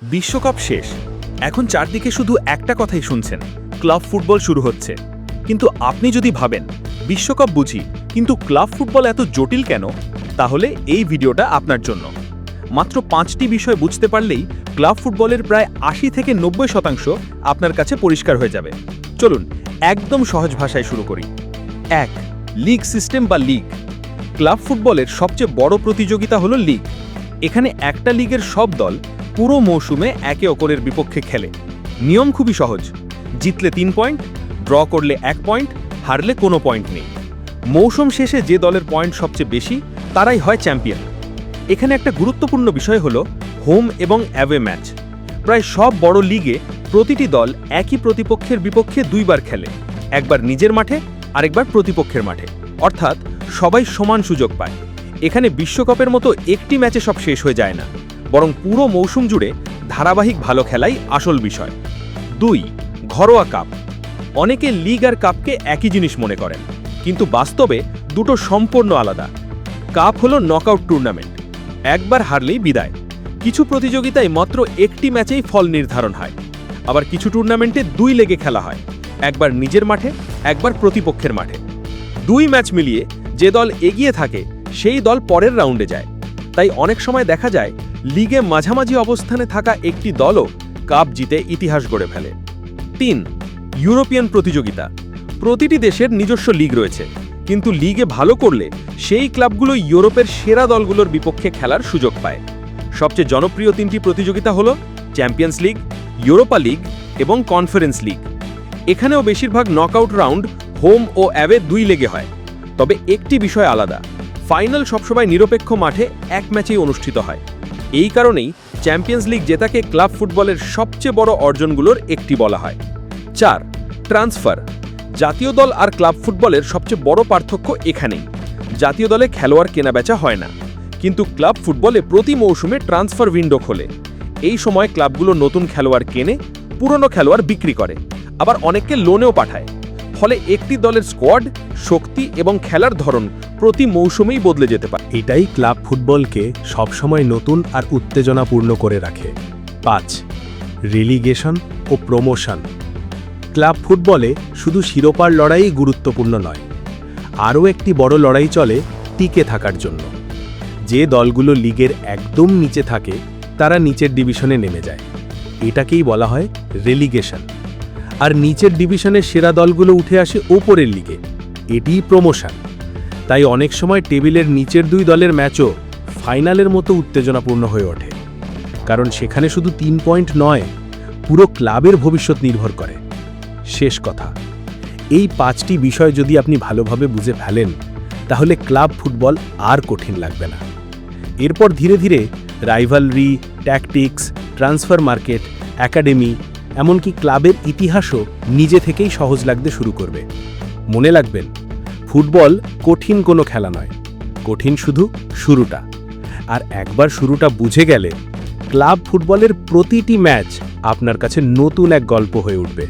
বিশ্বকাপ শেষ। এখন চারদিকে শুধু একটা কথাই শুনছেন, ক্লাব ফুটবল শুরু হচ্ছে। কিন্তু আপনি যদি ভাবেন বিশ্বকাপ বুঝি, কিন্তু ক্লাব ফুটবল এত জটিল কেন, তাহলে এই ভিডিওটা আপনার জন্য। মাত্র 5টি বিষয় বুঝতে পারলেই ক্লাব ফুটবলের প্রায় 80 থেকে 90% আপনার কাছে পরিষ্কার হয়ে যাবে। চলুন একদম সহজ ভাষায় শুরু করি। 1. লিগ সিস্টেম বা লিগ। ক্লাব ফুটবলের সবচেয়ে বড় প্রতিযোগিতা হলো লিগ। এখানে একটা লিগের সব দল পুরো মৌসুমে একে অপরের বিপক্ষে খেলে। নিয়ম খুবই সহজ, জিতলে 3 পয়েন্ট, ড্র করলে 1 পয়েন্ট, হারলে কোনো পয়েন্ট নেই। মৌসুম শেষে যে দলের পয়েন্ট সবচেয়ে বেশি তারাই হয় চ্যাম্পিয়ন। এখানে একটা গুরুত্বপূর্ণ বিষয় হলো হোম এবং অ্যাওয়ে ম্যাচ। প্রায় সব বড় লিগে প্রতিটি দল একই প্রতিপক্ষের বিপক্ষে 2 বার খেলে, একবার নিজের মাঠে আরেকবার প্রতিপক্ষের মাঠে, অর্থাৎ সবাই সমান সুযোগ পায়। এখানে বিশ্বকাপের মতো একটি ম্যাচে সব শেষ হয়ে যায় না, বরং পুরো মৌসুম জুড়ে ধারাবাহিক ভালো খেলাই আসল বিষয়। 2. ঘরোয়া কাপ। অনেকে লিগ আর কাপকে একই জিনিস মনে করেন, কিন্তু বাস্তবে দুটো সম্পূর্ণ আলাদা। কাপ হলো নকআউট টুর্নামেন্ট, একবার হারলেই বিদায়। কিছু প্রতিযোগিতায় মাত্র একটি ম্যাচেই ফল নির্ধারণ হয়, আবার কিছু টুর্নামেন্টে 2 লেগে খেলা হয়, একবার নিজের মাঠে একবার প্রতিপক্ষের মাঠে। 2 ম্যাচ মিলিয়ে যে দল এগিয়ে থাকে সেই দল পরের রাউন্ডে যায়। তাই অনেক সময় দেখা যায় লিগে মাঝামাঝি অবস্থানে থাকা একটি দলও কাপ জিতে ইতিহাস গড়ে ফেলে। 3. ইউরোপিয়ান প্রতিযোগিতা। প্রতিটি দেশের নিজস্ব লিগ রয়েছে, কিন্তু লিগে ভালো করলে সেই ক্লাবগুলো ইউরোপের সেরা দলগুলোর বিপক্ষে খেলার সুযোগ পায়। সবচেয়ে জনপ্রিয় 3টি প্রতিযোগিতা হলো চ্যাম্পিয়ন্স লিগ, ইউরোপা লিগ এবং কনফারেন্স লিগ। এখানেও বেশিরভাগ নকআউট রাউন্ড হোম ও অ্যাওয়ে 2 লেগে হয়। তবে একটি বিষয় আলাদা, ফাইনাল সবসময় নিরপেক্ষ মাঠে এক ম্যাচেই অনুষ্ঠিত হয়। এই কারণেই চ্যাম্পিয়ন্স লিগ জেতাকে ক্লাব ফুটবলের সবচেয়ে বড় অর্জনগুলোর একটি বলা হয়। 4. ট্রান্সফার। জাতীয় দল আর ক্লাব ফুটবলের সবচেয়ে বড় পার্থক্য এখানেই। জাতীয় দলে খেলোয়াড় কেনাবেচা হয় না, কিন্তু ক্লাব ফুটবলে প্রতি মৌসুমে ট্রান্সফার উইন্ডো খোলে। এই সময় ক্লাবগুলো নতুন খেলোয়াড় কেনে, পুরনো খেলোয়াড় বিক্রি করে, আবার অনেককে লোনেও পাঠায়। ফলে একটি দলের স্কোয়াড, শক্তি এবং খেলার ধরন প্রতি মৌসুমেই বদলে যেতে পারে। এটাই ক্লাব ফুটবলকে সবসময় নতুন আর উত্তেজনাপূর্ণ করে রাখে। 5. রেলিগেশন ও প্রমোশন। ক্লাব ফুটবলে শুধু শিরোপার লড়াই গুরুত্বপূর্ণ নয়, আরও একটি বড় লড়াই চলে টিকে থাকার জন্য। যে দলগুলো লিগের একদম নিচে থাকে তারা নিচের ডিভিশনে নেমে যায়, এটাকেই বলা হয় রেলিগেশন। আর নিচের ডিভিশনের সেরা দলগুলো উঠে আসে ওপরের লিগে, এটিই প্রমোশন। তাই অনেক সময় টেবিলের নিচের 2 দলের ম্যাচও ফাইনালের মতো উত্তেজনাপূর্ণ হয়ে ওঠে, কারণ সেখানে শুধু 3 পয়েন্ট নয়, পুরো ক্লাবের ভবিষ্যৎ নির্ভর করে। শেষ কথা, এই 5টি বিষয় যদি আপনি ভালোভাবে বুঝে ফেলেন, তাহলে ক্লাব ফুটবল আর কঠিন লাগবে না। এরপর ধীরে ধীরে rivalry, tactics, transfer market, academy, এমনকি ক্লাবের ইতিহাসও নিজে থেকেই সহজ লাগতে শুরু করবে। মনে রাখবেন, ফুটবল কঠিন কোনো খেলা নয়, কঠিন শুধু শুরুটা। আর একবার শুরুটা বুঝে গেলে ক্লাব ফুটবলের প্রতিটি ম্যাচ আপনার কাছে নতুন এক গল্প হয়ে উঠবে।